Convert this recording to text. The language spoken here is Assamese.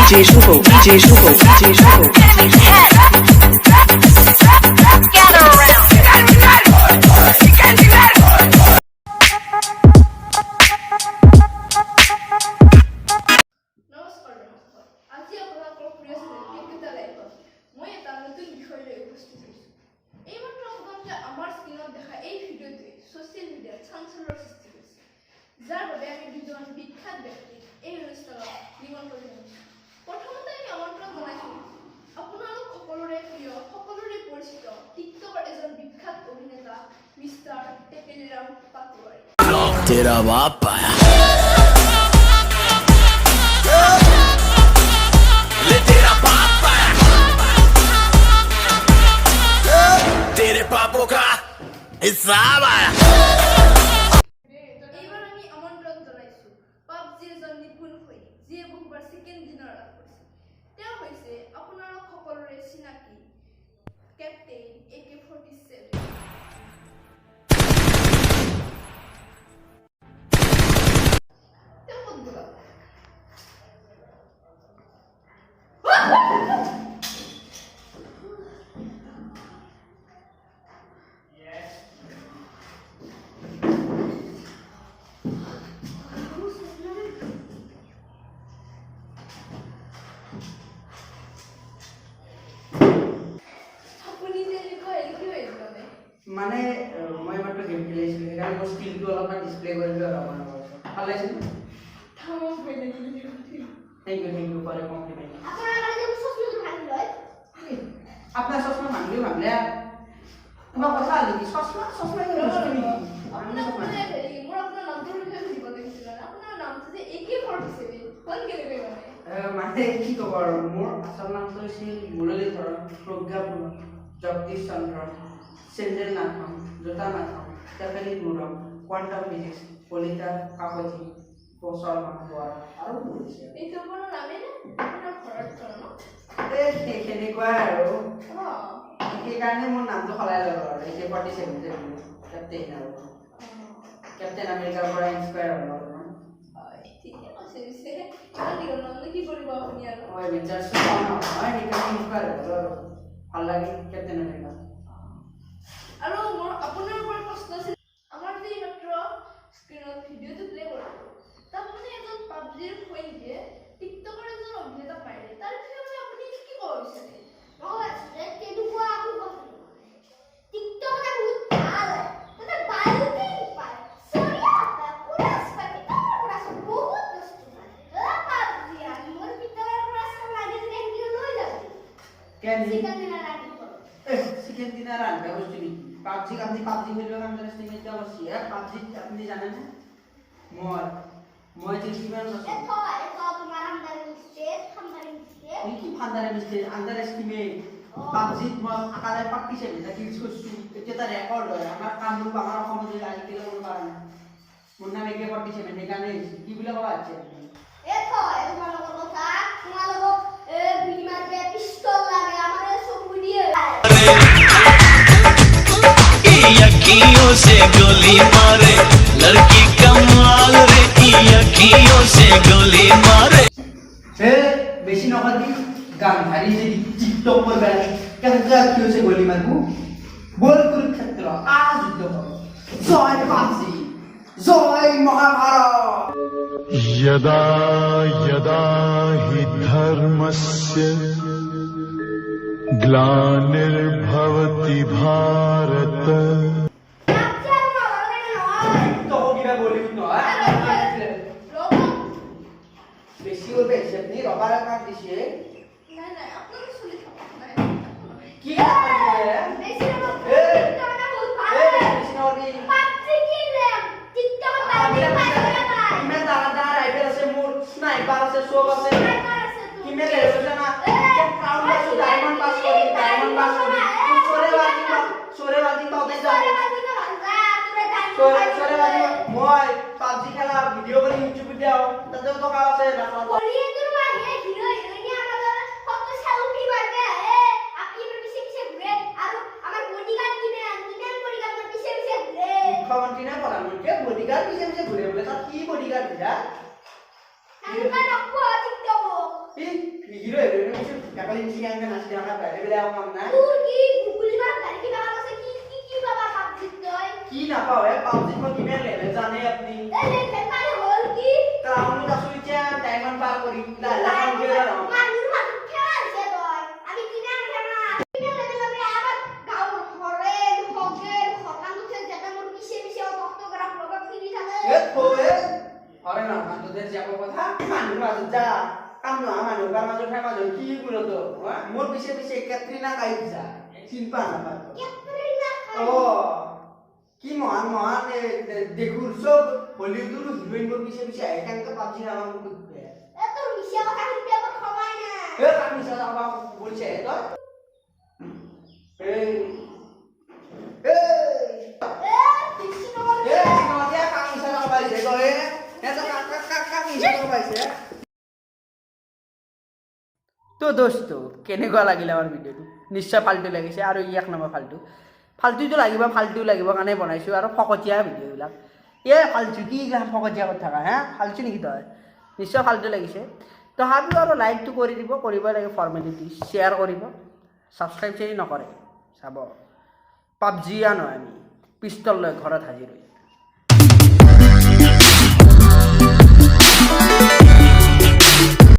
আজি আপোনালোকৰ প্ৰিয় কেইটা লাইভত মই এটা নতুন বিষয় লৈ উপস্থিত হৈছোঁ। এইমাত্ৰ আপোনালোকে আমাৰ স্ক্ৰীনত দেখা এই ভিডিঅ'টোৱে ছ'চিয়েল মিডিয়াত চাঞ্চল্যৰ সৃষ্টি কৰিছে, যাৰ বাবে আমি দুজন বিখ্যাত ব্যক্তিক এই অনুষ্ঠানত নিমন্ত্ৰণ জনাইছোঁ। প্ৰথমতে আমি আমন্ত্ৰণ জনাইছোঁ আপোনালোক সকলোৰে প্ৰিয়, সকলোৰে পৰিচিত টিকটকৰ এজন বিখ্যাত অভিনেতা মিষ্টাৰ টেকেলিৰাম পাটোৱাৰী। तेरा बाप आया ले तेरा बाप आया तेरे पापों का हिसाब आया। এইবাৰ আমি আমন্ত্ৰণ জনাইছোঁ পাবজিৰ এজন নিপুণ হৈ যিয়ে বহুবাৰ চিকেন ডিনাৰ লাভ কৰিছে। তেওঁ হৈছে আপোনালোক সকলোৰে চিনাকি কেপ্টেইন AK-47। মানে মই মাত্ৰ গেম খেলিছিলোঁ সেইকাৰণে মোৰ স্কিলটো অলপমান ডিছপ্লে কৰিলোঁ আৰু আপোনাৰ ভাল লাগিছে ন? Thank you for a compliment. আপোনাৰ চশমা ভাঙিলেও ভাঙিলে তোমাৰ কথা হ'ল নেকি? চশমা মানে কি ক'ব আৰু মোৰ আচল নামটো হৈছিল মুৰলীধৰ প্ৰজ্ঞা জগদীশ চন্দ্ৰ চেণ্ডেল নাথম জোতা নাথম টেকেলি গুৰম কোৱাণ্টাম ফিজিক্স কলিতা কাকতি শৰ্মা আৰু সেনেকুৱাই আৰু সেইকাৰণে মোৰ নামটো সলাই ল'লো আৰু AK-47 কেপ্টেইন আৰু কেপ্টেইন আমেৰিকাৰ পৰা ইনস্পায়াৰ হ'লো অলপমান। মই এডভেঞ্চাৰ্ছ চাওঁ নহয় সেইকাৰণে ইনস্পায়াৰ হ'লো আৰু ভাল লাগে কেপ্টেইন আমেৰিকা। আৰু মোৰ আপোনাৰ পৰা প্ৰশ্ন আছিল, আমাৰ যে মাত্ৰ স্ক্ৰীনত ভিডিঅ'টো প্লে কৰিলোঁ তাত মানে এজন পাবজিৰ সৈনিকে টিকটকৰ এজন অভিনেতা মাৰিলে, তাৰ বিষয়ে আপুনি কি ক'ব বিচাৰে? তেনেকুৱা একো কথা নহয়, টিকটক বহুত ভাল হয়, মানে বায়ুতে পায় চৰিয়াটা পুৰাছ পায় পুৰাছ বহুত বস্তু পায় পাবজি আৰু মোৰ ভিতৰৰ পুৰাছ লাগে যে এনেকৈ লৈ যাবি চিকেন ডিনাৰ আনি চিকেন ডিনাৰ আনবে বস্তু নেকি? পাবজি আপনি পাবজি খেলিব আন্ডাৰষ্টেণ্ড এটা বস্তু পাবজি আপনি জানেন না? মই যে কিমান বস্তু তোমাৰ আন্ডাৰ এস্টিমেট পাবজি মই আকাৰে পাকিছে যেটা ইউজ কৰছি এটা তাৰ ৰেকৰ্ড হয় আমাৰ কামৰূপ আমাৰ অসমত যে আজ কেলে কোনো কাৰণ মোৰ নাম AK-47 সেইকাৰণে কি বুলি কোৱা আছে তোমালোকৰ কথা তোমালোকক গুলি মাৰবে পিস্তল লাগে আমারে চকু দিয়ে अखियों से गोली मारे लड़की कमाल रे की अखियों से गोली मारे বেশি নকবি গান ধারি যে টিকটক पर বেড়াই কেনকা अखियों से गोली मारবো বল কুরুক্ষেত্র আজ যুদ্ধ করো জয় পাবজি জয় মহাভারত यदा यदा हि धर्मस्य ग्लानिर्भवति भारत তো কিবা বলিউড নহয় বেশি ওর বেশি আপনি রবার কাট দিছে নাই নাই আপনারা শুনে থাকুন নাই কি করে বেশি না তোমরা বহুত ভালো বেশি না ওর পাবজি খেলে টিকটক পাবজি কিমে দাদা রাইফেল আছে মোর স্নাইপার আছে সব আছে কিমে লে বুঝছ না ক্রাউন পাস ডায়মন্ড পাস করি সরে বাজি পাওতে যা সরে বাজি মই পাবজি খেলা ভিডিও করে ইউটিউবে দাও তাতে তো কাজ আছে না করিয়ে তোর মাহে হিরো হিরোইনি আমাদের কত সেলফি মারবে আপনি পিছে পিছে ঘুরে আর আমার বডিগার্ড কিনে আনবেন বডিগার্ড পিছে পিছে ঘুরে মুখ্যমন্ত্রী না প্রধানমন্ত্রী বডিগার্ড পিছে পিছে ঘুরে বলে তার কি বডিগার্ড এটা আমি না নকো টিকটক ই হিরো হিরোইন কিছু কাকালি চিকাঙ্গে নাচি দেখা বাইরে বেলা কাম না তোর কি গুগলি মার গাড়ি কি বাবা আছে কি বাবা পাবজি তুই কি না পাও পাবজি কো কিনে লেলে জানে আপনি এই লে তাই হল কি ক্রাউন আসলে চা ডায়মন্ড পার করি লালা কাম করে না মানুষ মানুষ খেলছে তুই আমি কিনে আনতে না কিনে লেলে আমি আবার গাও ঘরে হগে খতান তুই যেটা মোর পিছে পিছে অটোগ্রাফ লগা ফিরি থাকে এ থোয়ে আরে না তোদের যাব কথা মানুষ মাঝে যা কাম না মানুষ কাম মাঝে ফেমা যাই কি গুলো তো মোর পিছে পিছে ক্যাটরিনা কাইফ যা চিনপা না পার ক্যাটরিনা ও কি মহান মহান দেখুর সব হলিউডের হিরোইন মোর পিছে পিছে একান তো পাবজি নাম করতে এ তোর মিশা কথা শুনতে আমার ক্ষমাই না এ আমি সাদা বাবা বলছে তো এই এই এ পিছি নর এ নদিয়া কামি সাদা বাইছে তো এ এটা কামি সাদা বাইছে তো দোস্ত কেনেকুৱা লাগিল আমাৰ ভিডিঅ'টো নিশ্চয় ফাল্টু লাগিছে আৰু ই এক নম্বৰ ফাল্টুটো লাগিব কাৰণে বনাইছোঁ আৰু ফকতীয়া ভিডিঅ'বিলাক ফাল্টু কি ফকতীয়া কথা থকা হে ফাল্টু নেকি তই নিশ্চয় ফাল্টু লাগিছে তথাপিও আৰু লাইকটো কৰি দিব কৰিব লাগে ফৰ্মেলিটি শ্বেয়াৰ কৰিব ছাবস্ক্ৰাইব যদি নকৰে চাব পাবজি নহয় আমি পিষ্টল লৈ ঘৰত হাজিৰ হৈ